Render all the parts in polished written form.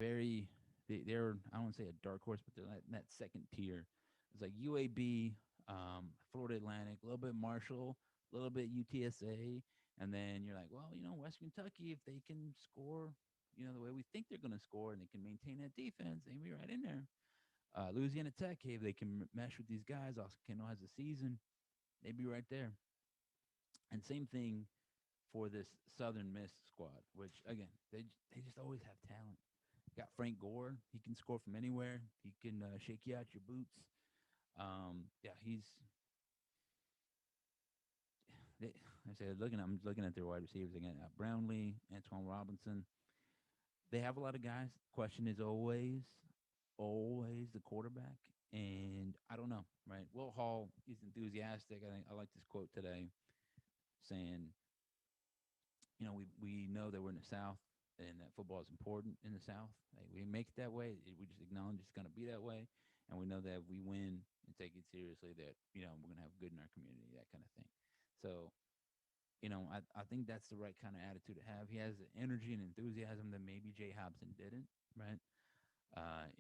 very they're I don't want to say a dark horse, but they're that second tier. It's like UAB, Florida Atlantic, a little bit Marshall, a little bit UTSA, and then you're like, well, West Kentucky, if they can score, the way we think they're going to score, and they can maintain that defense, they be right in there. Louisiana Tech, hey, if they can mesh with these guys, Austin Kendall has a season, they'd be right there. And same thing for this Southern Miss squad, which again they just always have talent. Got Frank Gore. He can score from anywhere. He can shake you out your boots. Yeah, they, I said I'm looking at their wide receivers again. Brownlee, Antoine Robinson. They have a lot of guys. Question is always the quarterback. And I don't know, right? Will Hall, he's enthusiastic. I think I like this quote today saying, we know that we're in the South and that football is important in the South. Like, we make it that way. We just acknowledge it's going to be that way. And we know that if we win and take it seriously, that, we're going to have good in our community, that kind of thing. So, I think that's the right kind of attitude to have. He has the energy and enthusiasm that maybe Jay Hobson didn't, right?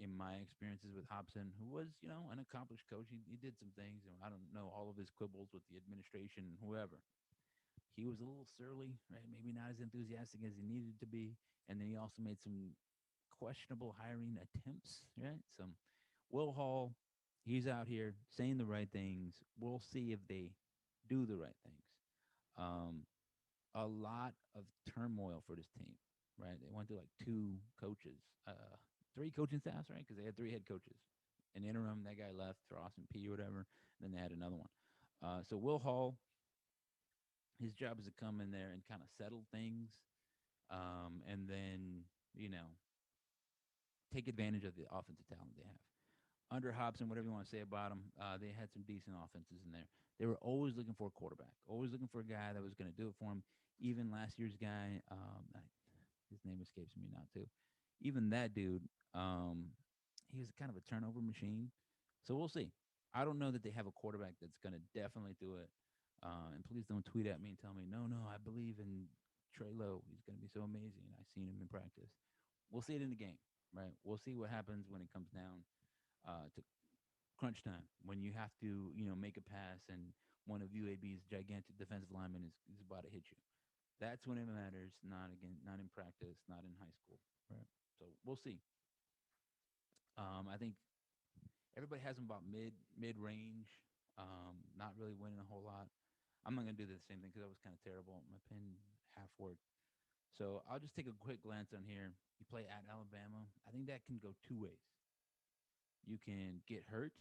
In my experiences with Hobson, who was, an accomplished coach, he did some things, and I don't know all of his quibbles with the administration and whoever. He was a little surly, right? Maybe not as enthusiastic as he needed to be. And then he also made some questionable hiring attempts, right? Some Will Hall, he's out here saying the right things. We'll see if they do the right things. Um, a lot of turmoil for this team, right? They went through like two coaches, three coaching staffs, right? Because they had three head coaches. An interim, that guy left for Austin P or whatever. Then they had another one. So Will Hall, his job is to come in there and kind of settle things, and then you know take advantage of the offensive talent they have. Under Hobson, whatever you want to say about them, they had some decent offenses in there. They were always looking for a quarterback, always looking for a guy that was going to do it for them. Even last year's guy, his name escapes me now too. Even that dude, he was kind of a turnover machine. So we'll see. I don't know that they have a quarterback that's going to definitely do it. And please don't tweet at me and tell me, no, I believe in Trey Lowe. He's going to be so amazing. I've seen him in practice. We'll see it in the game, right? We'll see what happens when it comes down to crunch time, when you have to, make a pass and one of UAB's gigantic defensive linemen is about to hit you. That's when it matters. Not in practice, not in high school, right? So we'll see. I think everybody has them about mid range, not really winning a whole lot. I'm not gonna do the same thing because that was kind of terrible. My pin half worked. So I'll just take a quick glance on here. You play at Alabama. I think that can go two ways. You can get hurt,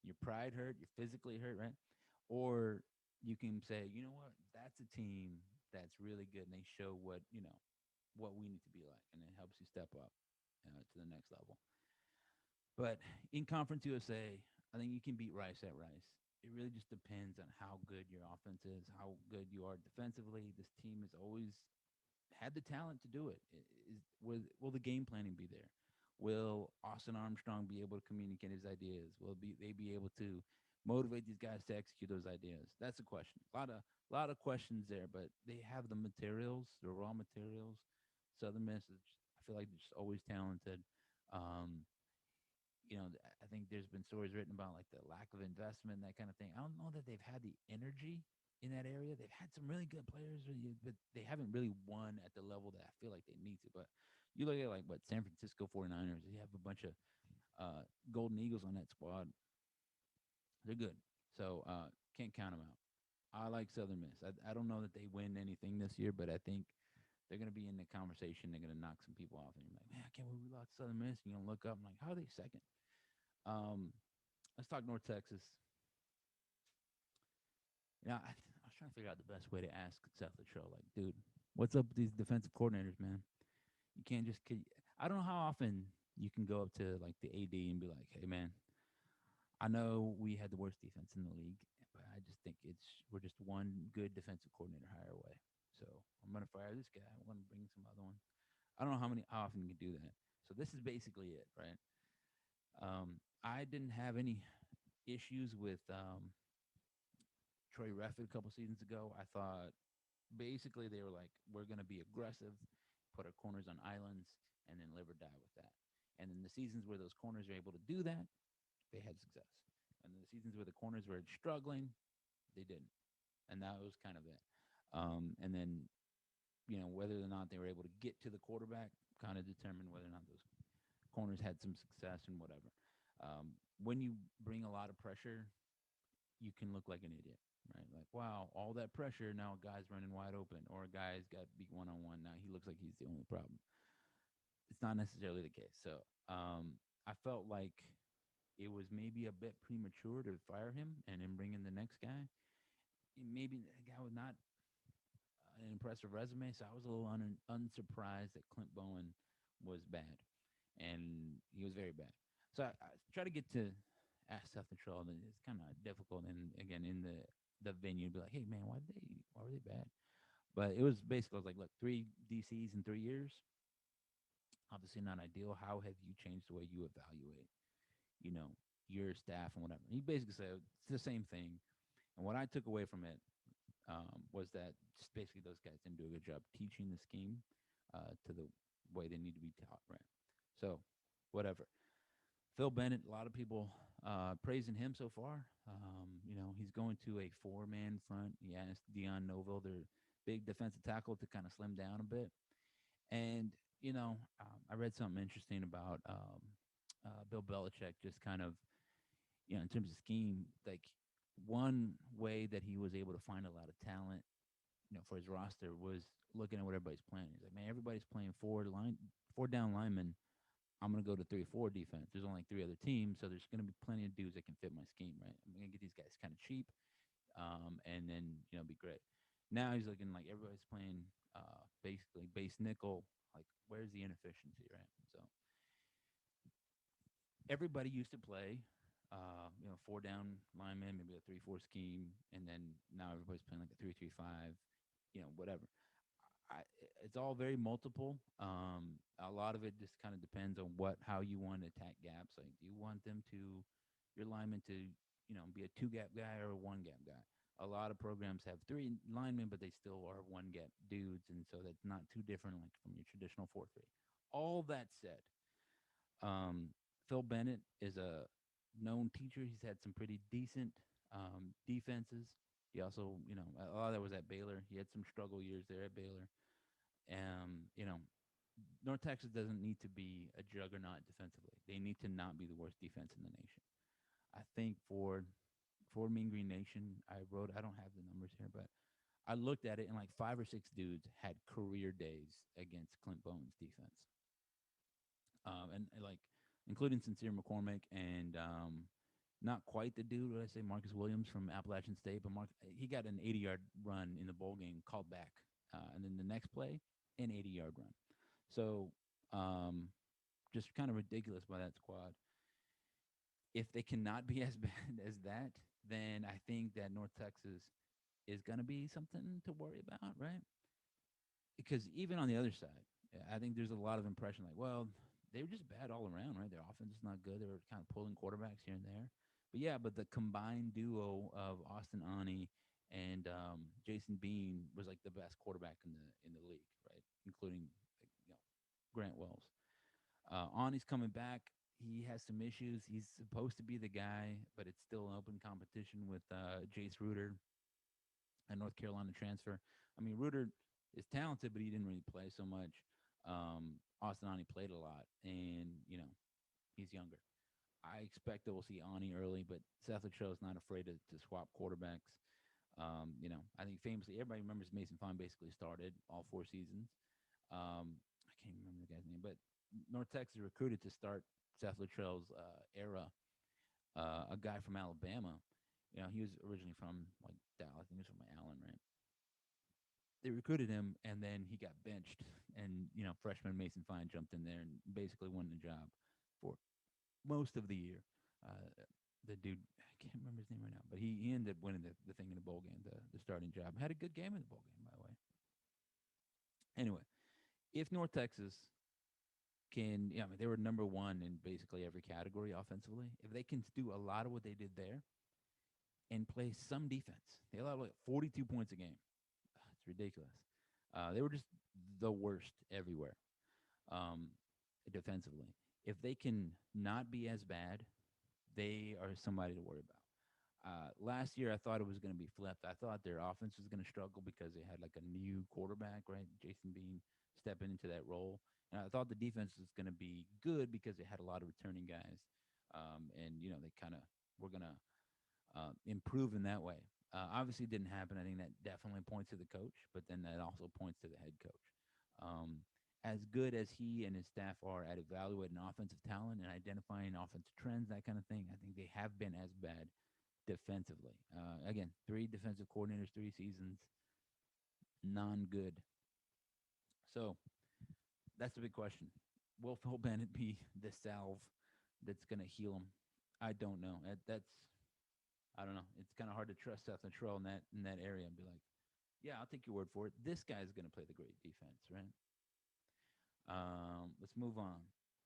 your pride hurt, you're physically hurt, right? Or you can say, you know what, that's a team that's really good, and they show what we need to be like, and it helps you step up to the next level. But in Conference USA, I think you can beat Rice at Rice. It really just depends on how good your offense is, how good you are defensively. This team has always had the talent to do it. Will the game planning be there? Will Austin Armstrong be able to communicate his ideas? Will they be able to motivate these guys to execute those ideas? That's a question. A lot of questions there, but they have the materials, the raw materials. Southern Miss is, I feel like they're just always talented. Um, I think there's been stories written about like the lack of investment, that kind of thing. I don't know that they've had the energy in that area. They've had some really good players, but they haven't really won at the level that I feel like they need to. But you look at like what San Francisco 49ers, they have a bunch of Golden Eagles on that squad. They're good. So can't count them out. I like Southern Miss. I don't know that they win anything this year, but I think they're going to be in the conversation. They're going to knock some people off. And you're like, man, I can't believe we lost Southern Miss. And you're going to look up and like, how are they second? Um, let's talk North Texas. I was trying to figure out the best way to ask Seth Luttrell, like, dude, what's up with these defensive coordinators, man? You can't just. I don't know how often you can go up to like the AD and be like, hey, man, I know we had the worst defense in the league, but I just think we're just one good defensive coordinator hire away. So I'm gonna fire this guy. I'm gonna bring some other one. I don't know how often you can do that. So this is basically it, right? I didn't have any issues with Troy Reffitt a couple seasons ago. I thought basically they were like, we're going to be aggressive, put our corners on islands, and then live or die with that. And in the seasons where those corners are able to do that, they had success. And in the seasons where the corners were struggling, they didn't. And that was kind of it. And then, whether or not they were able to get to the quarterback kind of determined whether or not those corners had some success and whatever. When you bring a lot of pressure, you can look like an idiot, right? Like, wow, all that pressure. Now a guy's running wide open, or a guy's got beat 1-on-1. Now he looks like he's the only problem. It's not necessarily the case. So I felt like it was maybe a bit premature to fire him and then bring in the next guy. Maybe the guy was not an impressive resume, so I was a little unsurprised that Clint Bowen was bad, and he was very bad. So I try to get to ask Seth Control, and it's kind of difficult. And again, in the venue, be like, hey man, why were they bad? But it was basically, I was like, look, 3 DCs in 3 years, obviously not ideal. How have you changed the way you evaluate, you know, your staff and whatever? And he basically said it's the same thing. And what I took away from it was that just basically those guys didn't do a good job teaching the scheme to the way they need to be taught, right? So, whatever. Phil Bennett, a lot of people praising him so far. He's going to a four-man front. He asked Dion Noville, their big defensive tackle, to kind of slim down a bit. And, I read something interesting about Bill Belichick, just kind of, in terms of scheme, like one way that he was able to find a lot of talent, for his roster was looking at what everybody's playing. He's like, man, everybody's playing four down linemen. I'm gonna go to 3-4 defense. There's only 3 other teams, so there's gonna be plenty of dudes that can fit my scheme, right? I'm gonna get these guys kind of cheap, and then be great. Now he's looking like everybody's playing basically base nickel. Like, where's the inefficiency, right? So everybody used to play, four down linemen, maybe a 3-4 scheme, and then now everybody's playing like a 3-3-5, whatever. I, it's all very multiple. A lot of it just kind of depends on how you want to attack gaps. Like, do you want your lineman to, be a 2 gap guy or a 1 gap guy? A lot of programs have 3 linemen, but they still are 1 gap dudes, and so that's not too different, like from your traditional 4-3. All that said, um, Phil Bennett is a known teacher. He's had some pretty decent defenses. He also, a lot of that was at Baylor. He had some struggle years there at Baylor. You know, North Texas doesn't need to be a juggernaut defensively. They need to not be the worst defense in the nation. I think for Mean Green Nation, I don't have the numbers here, but I looked at it and like 5 or 6 dudes had career days against Clint Bowen's defense. And like including Sincere McCormick and not quite the dude, what I say, Marcus Williams from Appalachian State, but he got an 80-yard run in the bowl game called back, and then the next play, an 80-yard run. So just kind of ridiculous by that squad. If they cannot be as bad as that, then I think that North Texas is going to be something to worry about, right? Because even on the other side, I think there's a lot of impression like, well, they were just bad all around, right? Their offense is not good. They were kind of pulling quarterbacks here and there. But yeah, the combined duo of Austin Ani and Jason Bean was like the best quarterback in the league, right? Including Grant Wells. Ani's coming back. He has some issues. He's supposed to be the guy, but it's still an open competition with Jace Reuter, a North Carolina transfer. I mean, Reuter is talented, but he didn't really play so much. Austin Ani played a lot, and he's younger. I expect that we'll see Ani early, but Seth Littrell is not afraid to swap quarterbacks. I think famously everybody remembers Mason Fine basically started all 4 seasons. I can't remember the guy's name, but North Texas recruited to start Seth Littrell's era a guy from Alabama. He was originally from like Dallas. I think he was from Allen, right? They recruited him, and then he got benched, and freshman Mason Fine jumped in there and basically won the job for most of the year. The dude, I can't remember his name right now, but he ended up winning the thing in the bowl game, the starting job. Had a good game in the bowl game, by the way. Anyway, if North Texas can, I mean, they were number 1 in basically every category offensively. If they can do a lot of what they did there and play some defense, they allowed like 42 points a game. It's ridiculous. They were just the worst everywhere. defensively. If they can not be as bad, they are somebody to worry about. Last year, I thought it was going to be flipped. I thought their offense was going to struggle because they had like a new quarterback, right? Jason Bean stepping into that role. And I thought the defense was going to be good because they had a lot of returning guys. And they kind of were going to improve in that way. Obviously, it didn't happen. I think that definitely points to the coach, but then that also points to the head coach. As good as he and his staff are at evaluating offensive talent and identifying offensive trends, that kind of thing, I think they have been as bad defensively. Again, three defensive coordinators, 3 seasons, non good. So that's the big question. Will Phil Bennett be the salve that's going to heal him? I don't know. That's I don't know. It's kind of hard to trust Seth Latrell in that area and be like, yeah, I'll take your word for it. This guy's going to play the great defense, right? Let's move on.